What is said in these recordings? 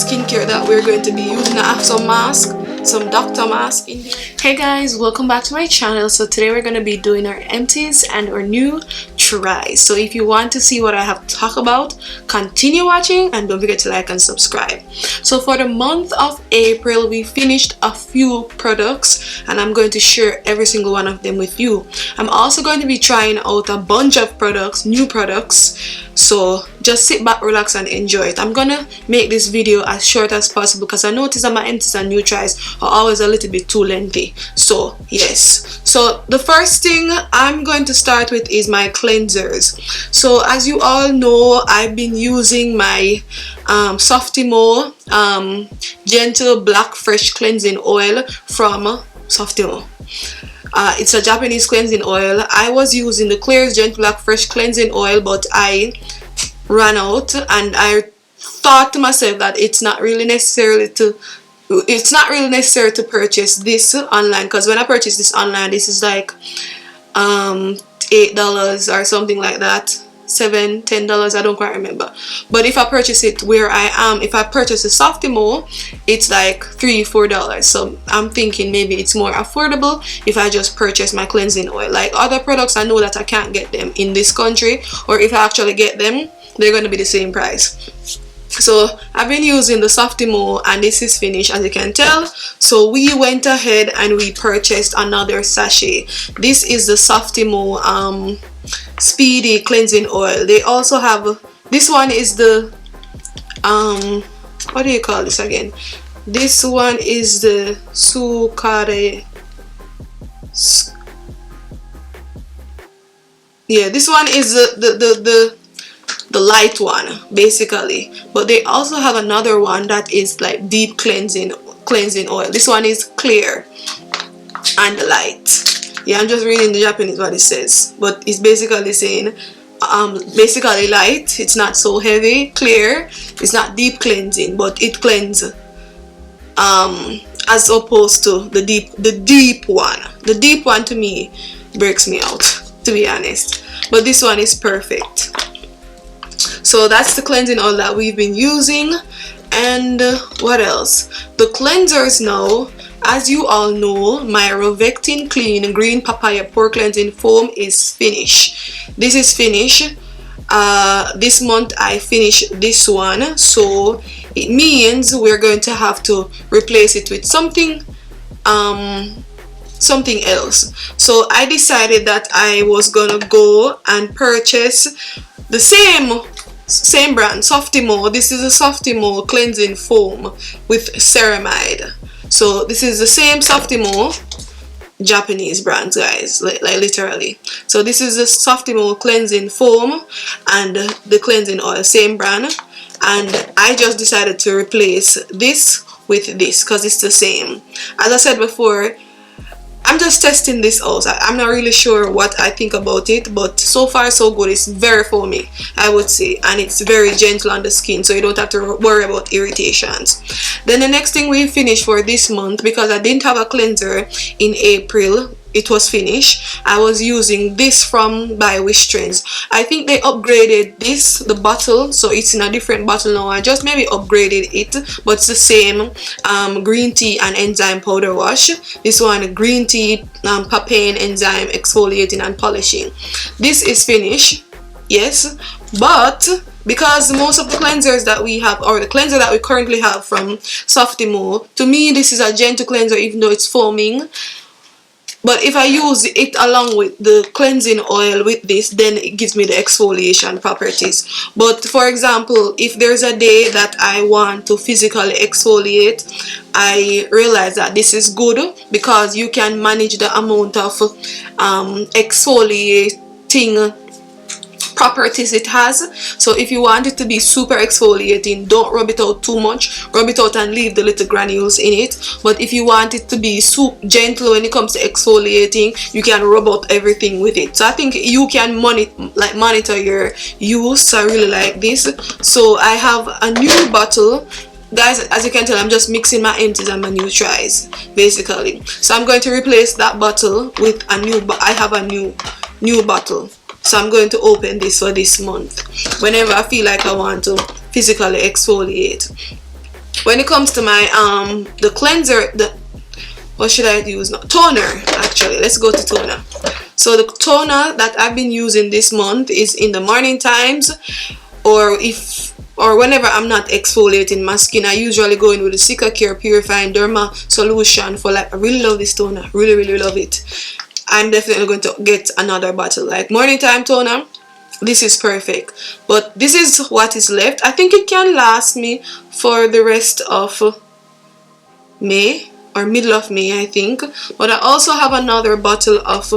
skincare that we're going to be using. I have some mask, some doctor mask in here. Hey guys, welcome back to my channel. So today we're going to be doing our empties and our new tries. So if you want to see what I have to talk about, continue watching and don't forget to like and subscribe. So for the month of April, we finished a few products and I'm going to share every single one of them with you. I'm also going to be trying out a bunch of products, new products. So just sit back, relax and enjoy it. I'm gonna make this video as short as possible because I noticed that my empties and new tries are always a little bit too lengthy. So yes, so the first thing I'm going to start with is my cleansers. So as you all know, I've been using my Softimo Gentle Black Fresh Cleansing Oil from Softimo. It's a Japanese cleansing oil. I was using the Klairs Gentle Black Fresh Cleansing Oil, but I ran out and I thought to myself that it's not really necessary to purchase this online, because when I purchased this online, this is like $8 or something like that, $7-10, I don't quite remember. But if I purchase it where I am, if I purchase a Softimo, it's like $3-4. So I'm thinking maybe it's more affordable if I just purchase my cleansing oil. Like other products, I know that I can't get them in this country, or if I actually get them, they're going to be the same price. So I've been using the Softimo and this is finished, as you can tell. So we went ahead and we purchased another sachet. This is the Softimo Speedy Cleansing Oil. They also have, this one is the what do you call this again? This one is the Sukare. Yeah, this one is the light one basically, but they also have another one that is like deep cleansing oil. This one is clear and light. Yeah, I'm just reading the Japanese what it says, but it's basically saying basically light, it's not so heavy. Clear, it's not deep cleansing, but it cleanses as opposed to the deep one. The deep one to me breaks me out, to be honest, but this one is perfect. So that's the cleansing oil that we've been using. And what else? The cleansers now, as you all know, my Rovectin Clean Green Papaya Pore Cleansing Foam is finished. This is finished. This month I finished this one, so it means we're going to have to replace it with something else. So I decided that I was gonna go and purchase the same brand, Softimo. This is a Softimo cleansing foam with ceramide. So this is the same Softimo, Japanese brand, guys, like literally. So this is the Softimo cleansing foam and the cleansing oil, same brand. And I just decided to replace this with this because it's the same. As I said before, I'm just testing this out. I'm not really sure what I think about it, but so far so good. It's very foamy, I would say, and it's very gentle on the skin, so you don't have to worry about irritations. Then the next thing we finished for this month, because I didn't have a cleanser in April, it was finished. I was using this by WISHTRENDS. I think they upgraded the bottle, so it's in a different bottle now. I just maybe upgraded it, but it's the same green tea and enzyme powder wash. This one, green tea, papain, enzyme, exfoliating and polishing. This is finished, yes, but because most of the cleansers that we have, or the cleanser that we currently have from Softimo, to me this is a gentle cleanser even though it's foaming. But if I use it along with the cleansing oil with this, then it gives me the exfoliation properties. But for example, if there's a day that I want to physically exfoliate, I realize that this is good because you can manage the amount of exfoliating properties it has. So if you want it to be super exfoliating, don't rub it out too much. Rub it out and leave the little granules in it. But if you want it to be super gentle when it comes to exfoliating, you can rub out everything with it. So I think you can monitor your use. I really like this. So I have a new bottle. Guys, as you can tell, I'm just mixing my empties and my new tries basically. So I'm going to replace that bottle with a new, I have a new bottle. So I'm going to open this for this month whenever I feel like I want to physically exfoliate. when it comes to my the cleanser, what should I use now? Toner, actually. Let's go to toner. So the toner that I've been using this month is in the morning times, or whenever I'm not exfoliating my skin. I usually go in with the Cicatricure Purifying Derma Solution for like, I really love this toner, really love it. I'm definitely going to get another bottle. Like morning time toner, this is perfect. But this is what is left. I think it can last me for the rest of May, or middle of May, I think. But I also have another bottle of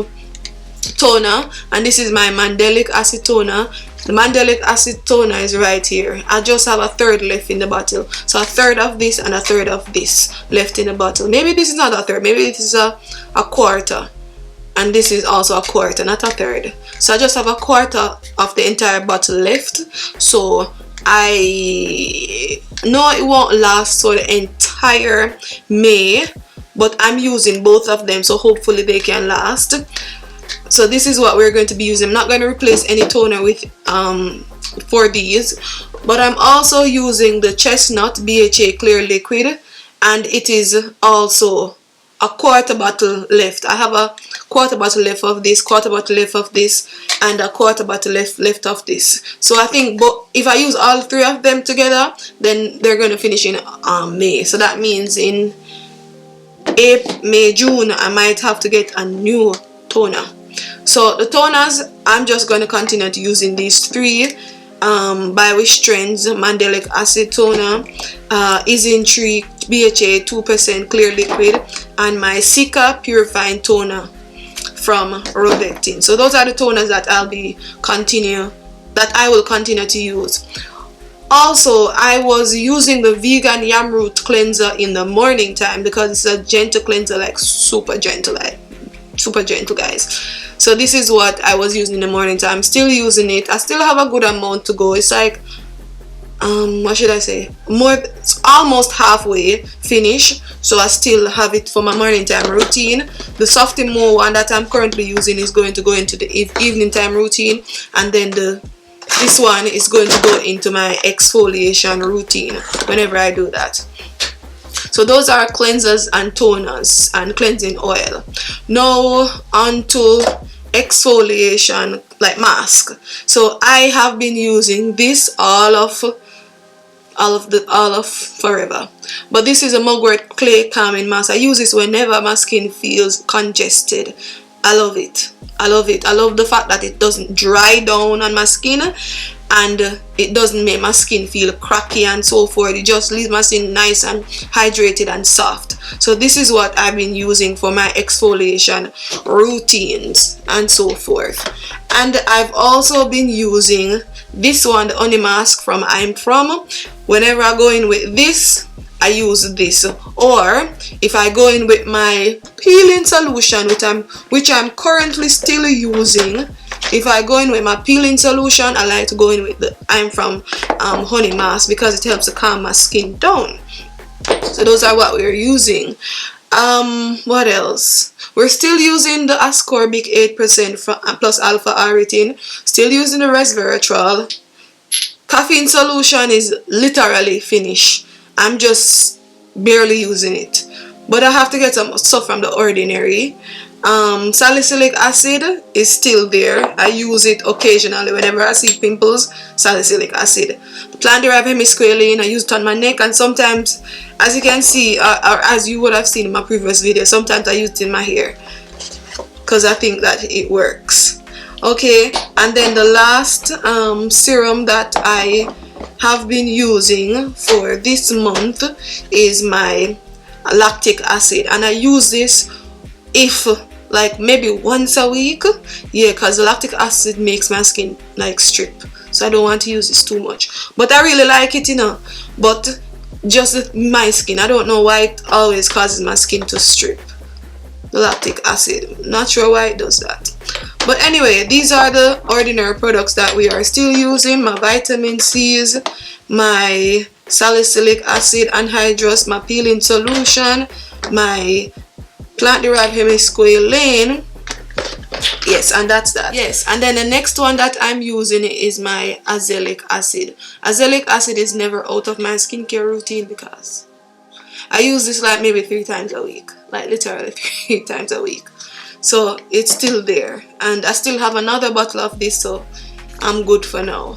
toner, and this is my Mandelic Acid Toner. The Mandelic Acid Toner is right here. I just have a third left in the bottle. So a third of this and a third of this left in the bottle. Maybe this is not a third, maybe this is a quarter. And this is also a quarter, not a third. So I just have a quarter of the entire bottle left. So I know it won't last for the entire May, but I'm using both of them, so hopefully they can last. So this is what we're going to be using. I'm not going to replace any toner with for these, but I'm also using the Chestnut BHA Clear Liquid, and it is also a quarter bottle left. I have a quarter bottle left of this, quarter bottle left of this, and a quarter bottle left of this. So I think if I use all three of them together, then they're going to finish in May. So that means in April, May, June, I might have to get a new toner. So the toners, I'm just going to continue to using these three. By Wishtrend's Mandelic Acid Toner, Tree BHA 2% Clear Liquid, and my Cica Purifying Toner from Rovettin. So those are the toners that I will continue to use. Also, I was using the vegan yam root cleanser in the morning time because it's a gentle cleanser, like super gentle, guys. So this is what I was using in the morning time. I'm still using it. I still have a good amount to go. It's like what should I say, it's almost halfway finished. So I still have it for my morning time routine. The Softy Mo one that I'm currently using is going to go into the evening time routine, and then this one is going to go into my exfoliation routine whenever I do that. So those are cleansers and toners and cleansing oil. Now onto exfoliation, like mask. So I have been using this all of forever, but this is a Mugwort Clay Calming Mask. I use this whenever my skin feels congested. I love it. I love the fact that it doesn't dry down on my skin, and it doesn't make my skin feel cracky and so forth. It just leaves my skin nice and hydrated and soft. So this is what I've been using for my exfoliation routines and so forth. And I've also been using this one, the honey mask from Ampoule. Whenever I go in with this, I use this, or if I go in with my peeling solution, which I'm currently still using. If I go in with my peeling solution, I like to go in with the Ampoule honey mask because it helps to calm my skin down. So those are what we're using. What else? We're still using the ascorbic 8% plus alpha arbutin. Still using the resveratrol. Caffeine solution is literally finished. I'm just barely using it, but I have to get some stuff from the ordinary. Salicylic acid is still there. I use it occasionally whenever I see pimples. Salicylic acid. The plant derived hemisqualane, I use it on my neck, and sometimes, as you can see, or as you would have seen in my previous video, sometimes I use it in my hair because I think that it works. Okay, and then the last serum that I have been using for this month is my lactic acid, and I use this if like maybe once a week, yeah, because lactic acid makes my skin like strip, so I don't want to use this too much, but I really like it, you know. But just my skin, I don't know why it always causes my skin to strip, the lactic acid. Not sure why it does that. But anyway, these are the ordinary products that we are still using. My vitamin C's, my salicylic acid anhydrous, my peeling solution, my plant derived hemisqualane, Yes, and that's that. Yes, and then the next one that I'm using is my azelaic acid. Azelaic acid is never out of my skincare routine because I use this like maybe 3 times a week, like literally 3 times a week. So it's still there, and I still have another bottle of this, so I'm good for now.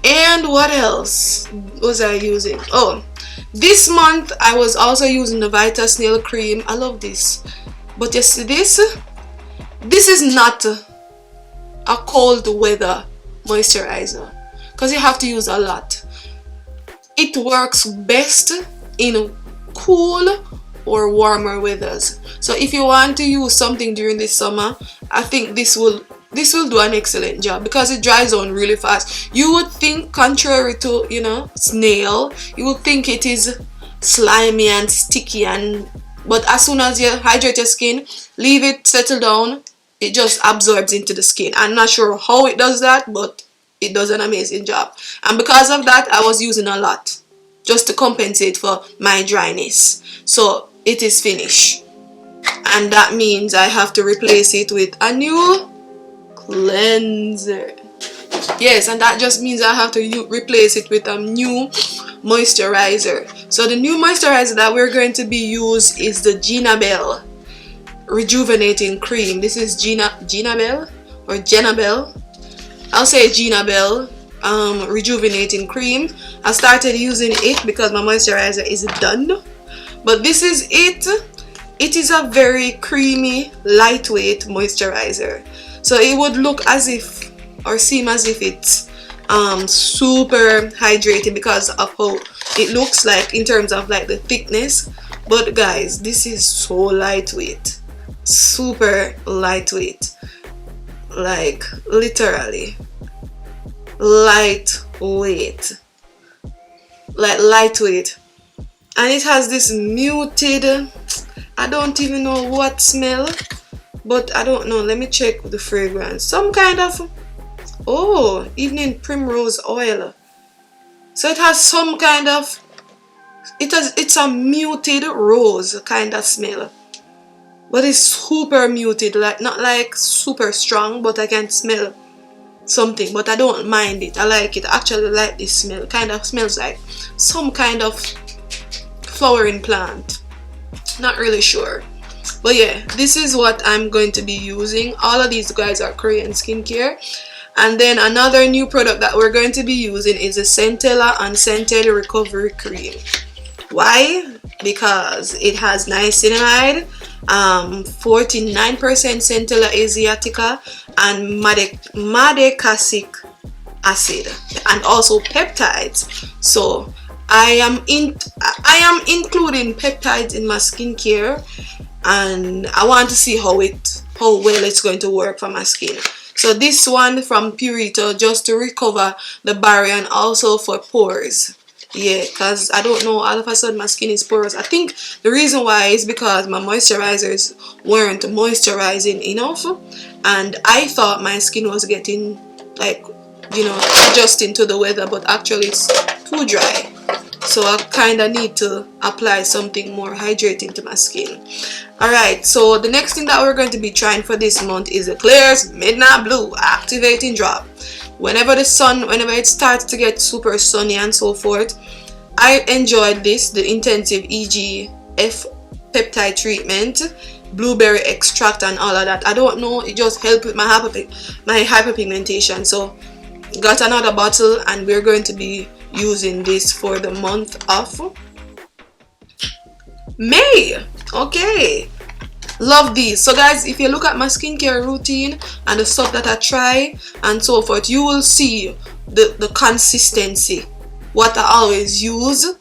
And what else was I using? Oh, this month I was also using the Vita Snail cream. I love this, but you see this is not a cold weather moisturizer because you have to use a lot. It works best in cool or warmer weathers. So if you want to use something during this summer, I think this will do an excellent job because it dries on really fast. You would think, contrary to, you know, snail, you would think it is slimy and sticky, but as soon as you hydrate your skin, leave it settle down, it just absorbs into the skin. I'm not sure how it does that, but it does an amazing job. And because of that, I was using a lot just to compensate for my dryness. So it is finished, and that means I have to replace it with a new cleanser. Yes, and that just means I have to replace it with a new moisturizer. So the new moisturizer that we're going to be using is the Gina Bell Rejuvenating Cream. This is Gina Bell or Jenna Bell. I'll say Gina Bell Rejuvenating Cream. I started using it because my moisturizer is done, but this is it. It is a very creamy, lightweight moisturizer. So it would look as if, or seem as if it's super hydrating because of how it looks like in terms of like the thickness. But guys, this is so lightweight, super lightweight, like literally lightweight, like lightweight. And it has this muted, I don't even know what smell, but I don't know. Let me check the fragrance. Some kind of, oh, evening primrose oil. So it has some kind of, it's a muted rose kind of smell, but it's super muted, like not like super strong, but I can smell something, but I don't mind it. I like it. I actually like this smell. Kind of smells like some kind of flowering plant, not really sure, but yeah, this is what I'm going to be using. All of these guys are Korean skincare. And then another new product that we're going to be using is the Centella Unscented Recovery Cream. Why? Because it has niacinamide, 49% Centella Asiatica, and madecasic acid, and also peptides. So I am including peptides in my skincare, and I want to see how well it's going to work for my skin. So this one from Purito, just to recover the barrier and also for pores. Yeah, because I don't know, all of a sudden my skin is porous. I think the reason why is because my moisturizers weren't moisturizing enough, and I thought my skin was getting, like, you know, adjusting to the weather, but actually it's too dry. So I kind of need to apply something more hydrating to my skin. Alright, so the next thing that we're going to be trying for this month is the Klairs Midnight Blue Activating Drop. Whenever it starts to get super sunny and so forth, I enjoyed this, the intensive EGF peptide treatment, blueberry extract and all of that. I don't know, it just helped with my hyperpigmentation. So got another bottle, and we're going to be using this for the month of May. Okay, love these. So guys, if you look at my skincare routine and the stuff that I try and so forth, you will see the consistency, what I always use.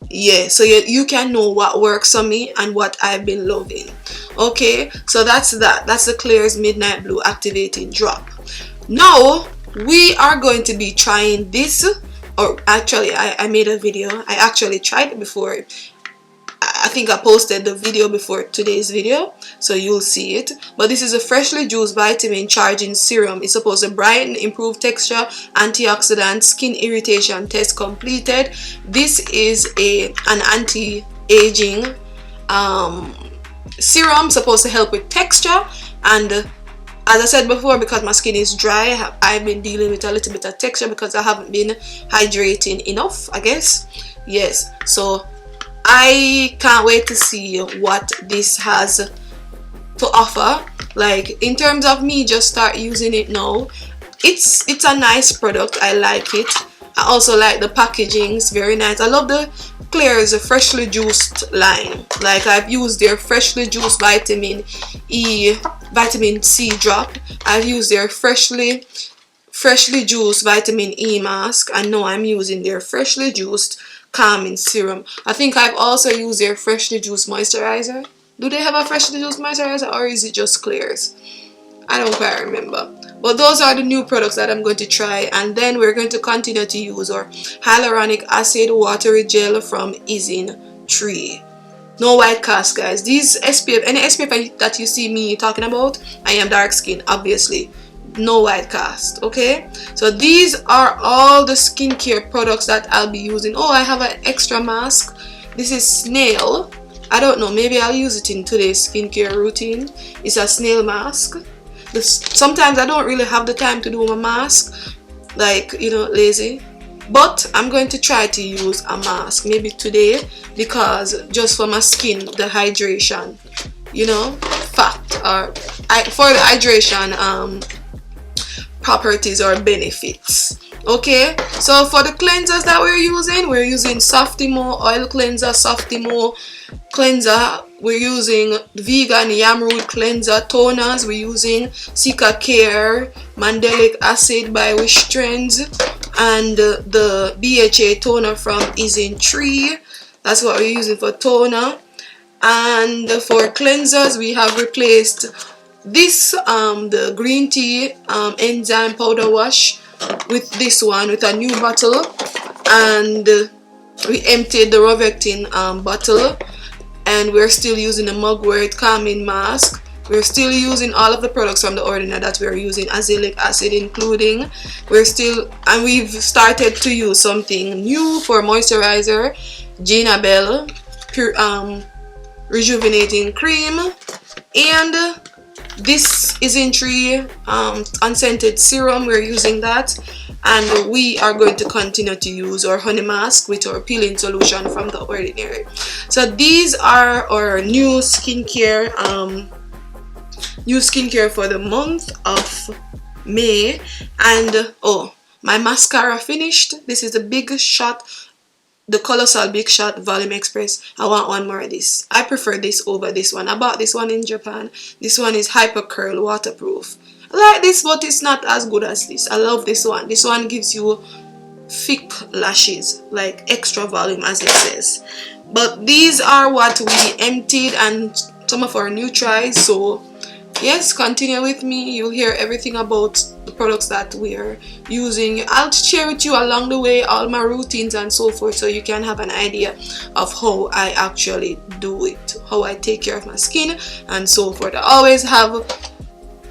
Yeah, so you can know what works on me and what I've been loving. Okay, so that's the Klairs Midnight Blue Activating Drop. Now we are going to be trying this, or actually I made a video. I actually tried it before. I think I posted the video before today's video, so you'll see it. But this is a freshly juiced vitamin charging serum. It's supposed to brighten, improve texture, antioxidant, skin irritation test completed. This is an anti-aging serum supposed to help with texture and As I said before, because my skin is dry, I've been dealing with a little bit of texture because I haven't been hydrating enough, I guess. Yes, so I can't wait to see what this has to offer. Like, in terms of me just start using it now, it's a nice product. I like it. I also like the packaging. It's very nice. I love the Klairs freshly juiced line. Like, I've used their freshly juiced vitamin C drop. I've used their freshly juiced vitamin E mask, and now I'm using their freshly juiced calming serum. I think I've also used their freshly juiced moisturizer. Do they have a freshly juiced moisturizer, or is it just Klairs? I don't quite remember. But those are the new products that I'm going to try, and then we're going to continue to use our hyaluronic acid watery gel from EGCG. No white cast, guys. These SPF, any SPF that you see me talking about, I am dark skin, obviously. No white cast, okay? So these are all the skincare products that I'll be using. Oh, I have an extra mask. This is snail. I don't know, maybe I'll use it in today's skincare routine. It's a snail mask. Sometimes I don't really have the time to do my mask, like, you know, lazy. But I'm going to try to use a mask maybe today, because just for my skin, the hydration, you know, fact, or for the hydration properties or benefits. Okay, so for the cleansers that we're using Softimo oil cleanser, Softimo cleanser, we're using vegan yam root cleanser toners, we're using Sika Care mandelic acid by Wishtrends, and the BHA toner from EGCG. That's what we're using for toner. And for cleansers, we have replaced this the green tea enzyme powder wash with this one, with a new bottle, and we emptied the Rovectin bottle, and we're still using the mugwort calming mask. We're still using all of the products from the Ordinary that we're using, azelaic acid including. And we've started to use something new for moisturizer, Gina Bell pure rejuvenating cream, and this EGCG unscented serum. We're using that, and we are going to continue to use our honey mask with our peeling solution from the Ordinary. So these are our new skincare for the month of May. And oh, my mascara finished. This is the Big Shot, the Colossal Big Shot Volume Express. I want one more of this. I prefer this over this one. I bought this one in Japan. This one is Hyper Curl waterproof. I like this, but it's not as good as this. I love this one. This one gives you thick lashes, like extra volume as it says. But these are what we emptied and some of our new tries. So yes, continue with me. You'll hear everything about the products that we are using. I'll share with you along the way all my routines and so forth, so you can have an idea of how I actually do it, how I take care of my skin and so forth. I always have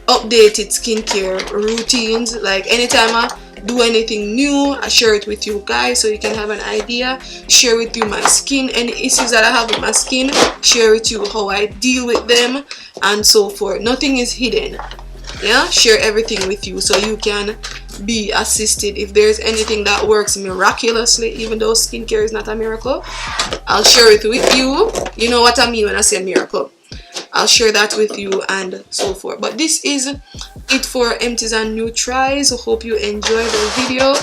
updated skincare routines. Like, anytime I do anything new, I share it with you guys so you can have an idea. Share with you my skin, any issues that I have with my skin, share with you how I deal with them and so forth. Nothing is hidden. Yeah, share everything with you so you can be assisted. If there's anything that works miraculously, even though skincare is not a miracle, I'll share it with you. You know what I mean when I say miracle. I'll share that with you and so forth. But this is it for Empties and New Tries. Hope you enjoyed the video.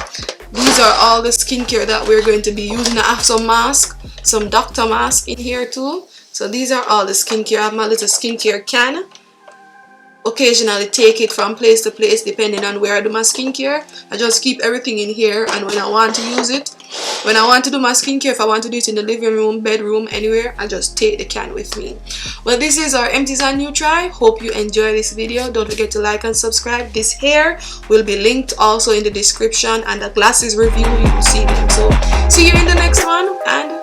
These are all the skincare that we're going to be using. I have some mask, some doctor mask in here too. So these are all the skincare. I have my little skincare can. Occasionally take it from place to place depending on where I do my skincare. I just keep everything in here, and when I want to use it, when I want to do my skincare, if I want to do it in the living room, bedroom, anywhere, I just take the can with me. Well, this is our Empties and New Try. Hope you enjoy this video. Don't forget to like and subscribe. This hair will be linked also in the description, and the glasses review, you will see them. So see you in the next one, and